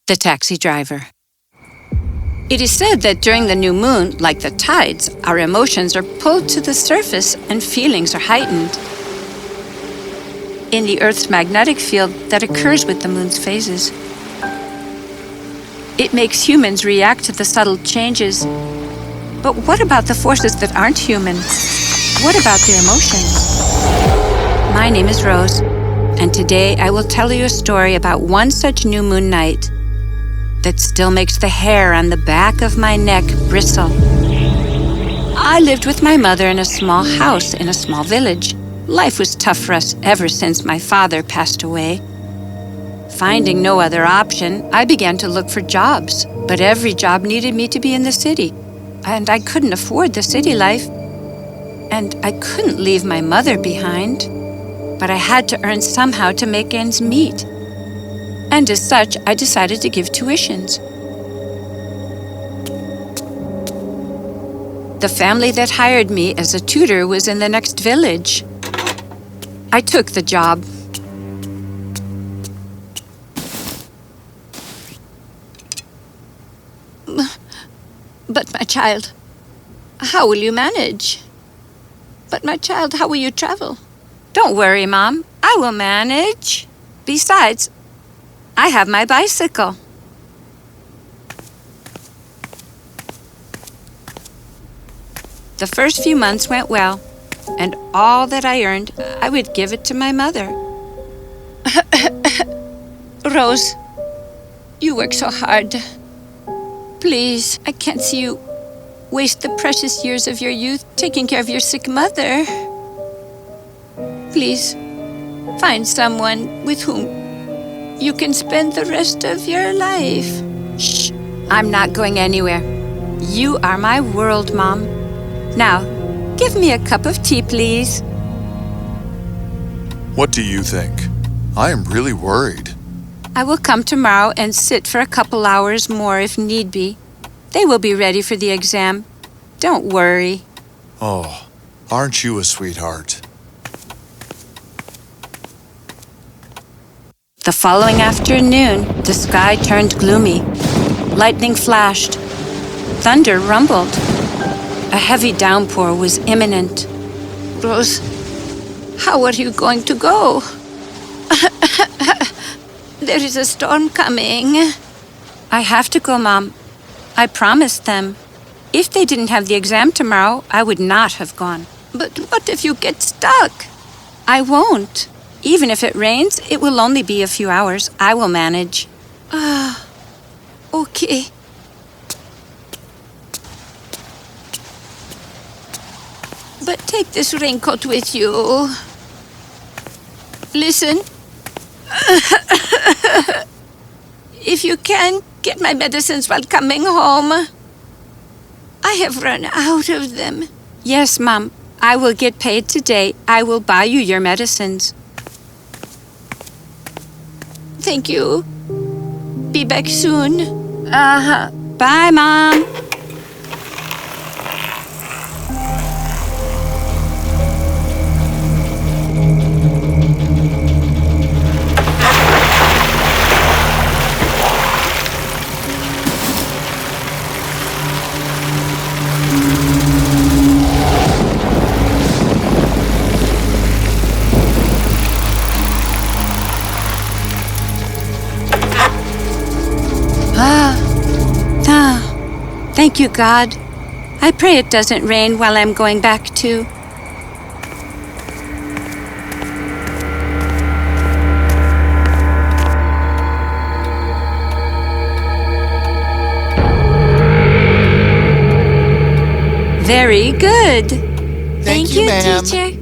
The taxi driver. It is said that during the new moon, like the tides, our emotions are pulled to the surface and feelings are heightened. In the Earth's magnetic field that occurs with the moon's phases, it makes humans react to the subtle changes. But what about the forces that aren't human? What about their emotions? My name is Rose, and today I will tell you a story about one such new moon night that still makes the hair on the back of my neck bristle. I lived with my mother in a small house in a small village. Life was tough for us ever since my father passed away. Finding no other option, I began to look for jobs, but every job needed me to be in the city, and I couldn't afford the city life, and I couldn't leave my mother behind, but I had to earn somehow to make ends meet. And as such, I decided to give tuitions. The family that hired me as a tutor was in the next village. I took the job. But my child, how will you manage? But my child, how will you travel? Don't worry, Mom. I will manage. Besides, I have my bicycle. The first few months went well, and all that I earned, I would give it to my mother. Rose, you work so hard. Please, I can't see you waste the precious years of your youth taking care of your sick mother. Please, find someone with whom you can spend the rest of your life. Shh, I'm not going anywhere. You are my world, Mom. Now, give me a cup of tea, please. What do you think? I am really worried. I will come tomorrow and sit for a couple hours more if need be. They will be ready for the exam. Don't worry. Oh, aren't you a sweetheart? The following afternoon, the sky turned gloomy. Lightning flashed. Thunder rumbled. A heavy downpour was imminent. Rose, how are you going to go? There is a storm coming. I have to go, Mom. I promised them. If they didn't have the exam tomorrow, I would not have gone. But what if you get stuck? I won't. Even if it rains, it will only be a few hours. I will manage. Okay. But take this raincoat with you. Listen. If you can, get my medicines while coming home. I have run out of them. Yes, Mom. I will get paid today. I will buy you your medicines. Thank you. Be back soon. Bye, Mom. Thank you, God. I pray it doesn't rain while I'm going back too. Very good. Thank you, ma'am. Teacher.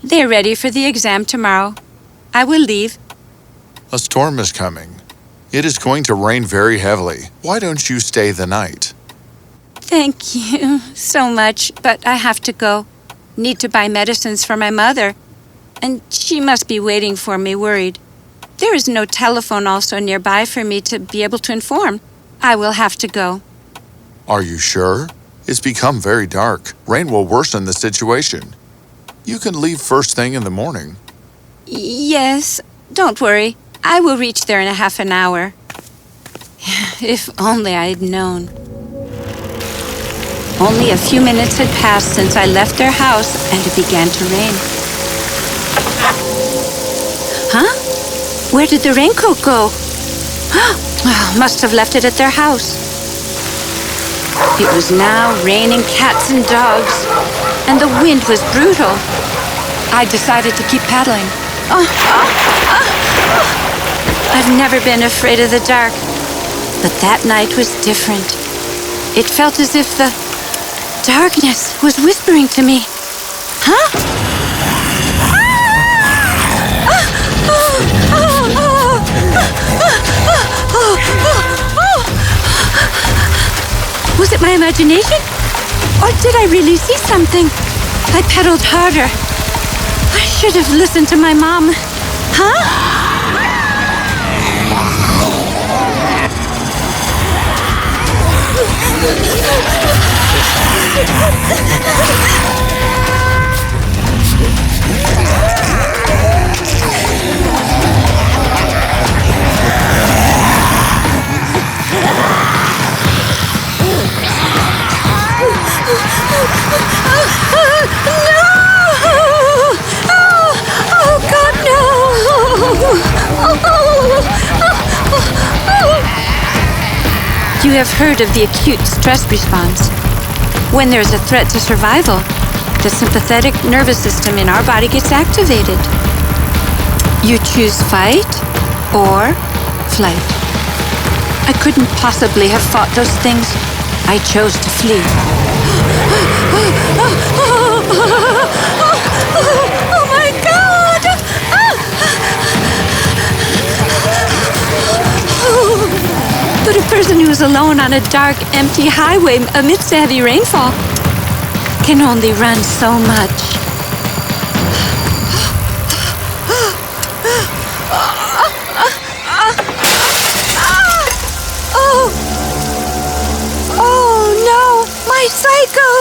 They're ready for the exam tomorrow. I will leave. A storm is coming. It is going to rain very heavily. Why don't you stay the night? Thank you so much, but I have to go. Need to buy medicines for my mother, and she must be waiting for me worried. There is no telephone also nearby for me to be able to inform. I will have to go. Are you sure? It's become very dark. Rain will worsen the situation. You can leave first thing in the morning. Yes, don't worry. I will reach there in a half an hour. If only I had known. Only a few minutes had passed since I left their house and it began to rain. Huh? Where did the raincoat go? Must have left it at their house. It was now raining cats and dogs, and the wind was brutal. I decided to keep paddling. I've never been afraid of the dark, but that night was different. It felt as if the darkness was whispering to me. Huh? Was it my imagination? Or did I really see something? I pedaled harder. I should have listened to my mom. Huh? You have heard of the acute stress response. When there is a threat to survival, the sympathetic nervous system in our body gets activated. You choose fight or flight. I couldn't possibly have fought those things. I chose to flee. Oh my God! But a person who is alone on a dark, empty highway amidst a heavy rainfall can only run so much. Oh no, my cycle!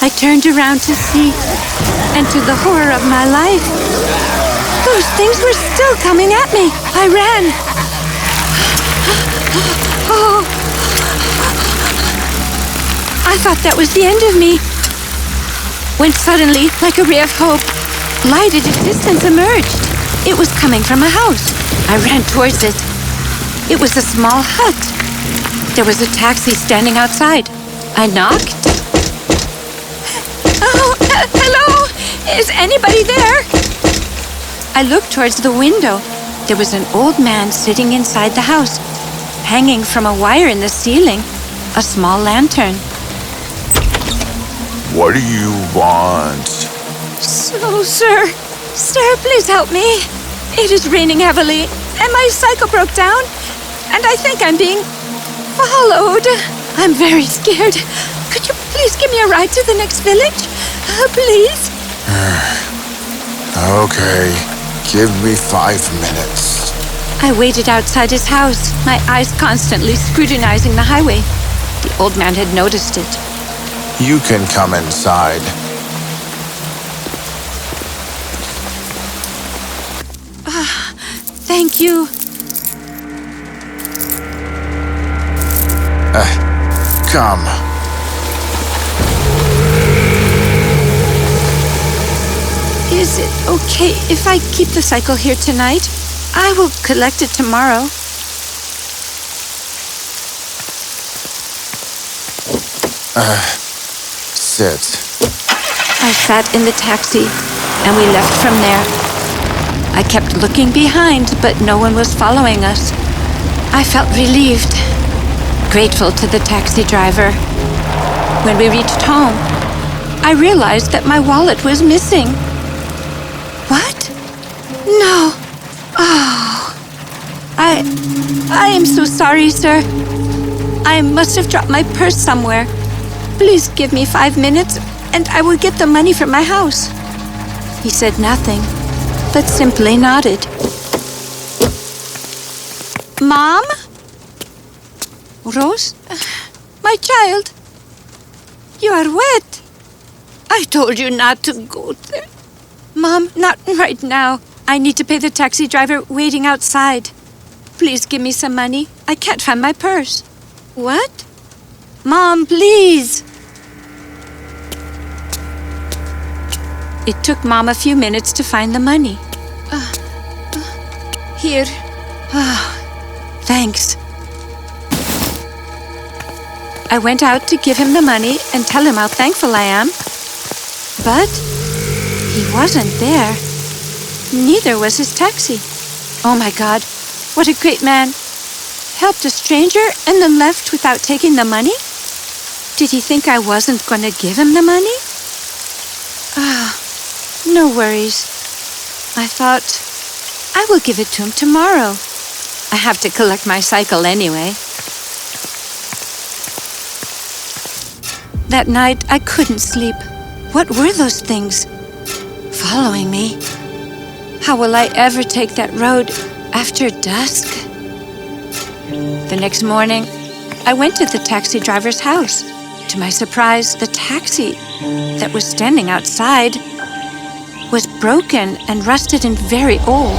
I turned around to see, and to the horror of my life, those things were still coming at me. I ran. Oh. I thought that was the end of me. When suddenly, like a ray of hope, light at a distance emerged. It was coming from a house. I ran towards it. It was a small hut. There was a taxi standing outside. I knocked. Oh, hello? Is anybody there? I looked towards the window. There was an old man sitting inside the house, hanging from a wire in the ceiling, a small lantern. What do you want? So, sir, please help me. It is raining heavily, and my cycle broke down, and I think I'm being followed. I'm very scared. Could you please give me a ride to the next village? Please? Okay, give me 5 minutes. I waited outside his house, my eyes constantly scrutinizing the highway. The old man had noticed it. You can come inside. Thank you. Come. Is it okay if I keep the cycle here tonight? I will collect it tomorrow. Sit. I sat in the taxi, and we left from there. I kept looking behind, but no one was following us. I felt relieved, grateful to the taxi driver. When we reached home, I realized that my wallet was missing. What? No. Oh. I am so sorry, sir. I must have dropped my purse somewhere. Please give me 5 minutes, and I will get the money from my house. He said nothing, but simply nodded. Mom? Rose? My child? You are wet. I told you not to go there. Mom, not right now. I need to pay the taxi driver waiting outside. Please give me some money. I can't find my purse. What? Mom, please. It took Mom a few minutes to find the money. Here. Thanks. I went out to give him the money and tell him how thankful I am. But he wasn't there. Neither was his taxi. Oh my God, what a great man. Helped a stranger and then left without taking the money? Did he think I wasn't going to give him the money? No worries. I thought, I will give it to him tomorrow. I have to collect my cycle anyway. That night, I couldn't sleep. What were those things? Following me? How will I ever take that road after dusk? The next morning, I went to the taxi driver's house. To my surprise, the taxi that was standing outside was broken and rusted and very old.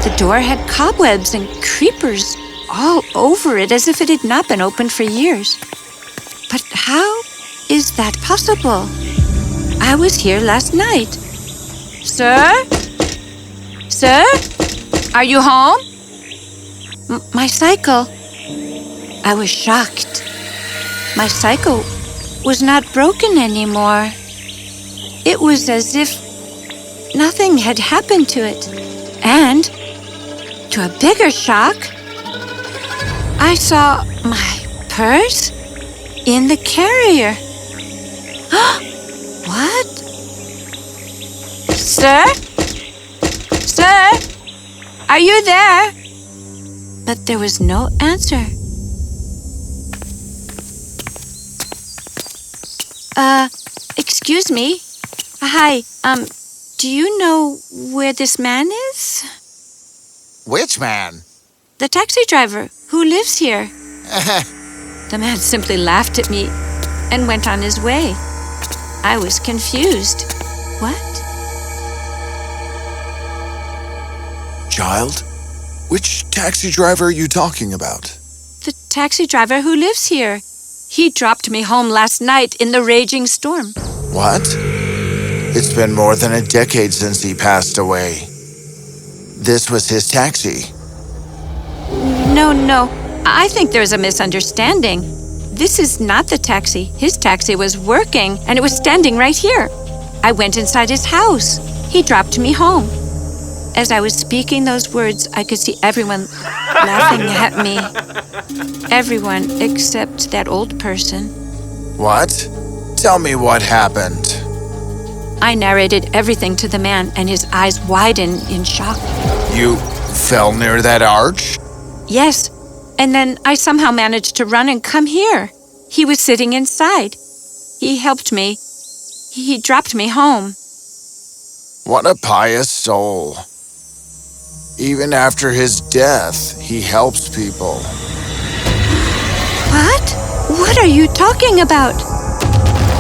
The door had cobwebs and creepers all over it as if it had not been opened for years. But how is that possible? I was here last night. Sir? Sir? Are you home? My cycle. I was shocked. My cycle was not broken anymore. It was as if nothing had happened to it. And, to a bigger shock, I saw my purse in the carrier. What? Sir? Sir? Are you there? But there was no answer. Excuse me? Hi, do you know where this man is? Which man? The taxi driver who lives here. The man simply laughed at me and went on his way. I was confused. What? Child? Which taxi driver are you talking about? The taxi driver who lives here. He dropped me home last night in the raging storm. What? It's been more than a decade since he passed away. This was his taxi. No. I think there's a misunderstanding. This is not the taxi. His taxi was working, and it was standing right here. I went inside his house. He dropped me home. As I was speaking those words, I could see everyone laughing at me. Everyone except that old person. What? Tell me what happened. I narrated everything to the man, and his eyes widened in shock. You fell near that arch? Yes, and then I somehow managed to run and come here. He was sitting inside. He helped me. He dropped me home. What a pious soul. Even after his death, he helps people. What? What are you talking about?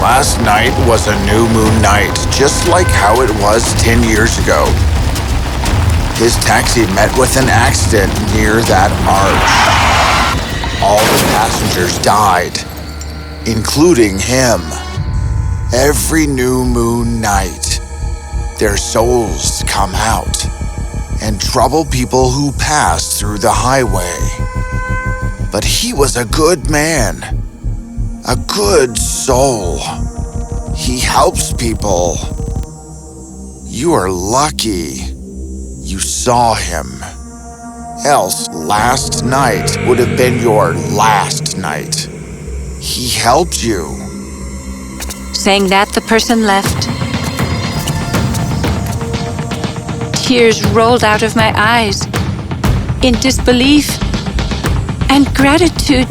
Last night was a new moon night, just like how it was 10 years ago. His taxi met with an accident near that arch. All the passengers died, including him. Every new moon night, their souls come out and trouble people who pass through the highway. But he was a good man, a good soul. He helps people. You are lucky you saw him. Else last night would have been your last night. He helped you. Saying that, the person left. Tears rolled out of my eyes in disbelief and gratitude.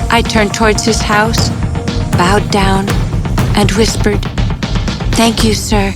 I turned towards his house, bowed down, and whispered, "Thank you, sir.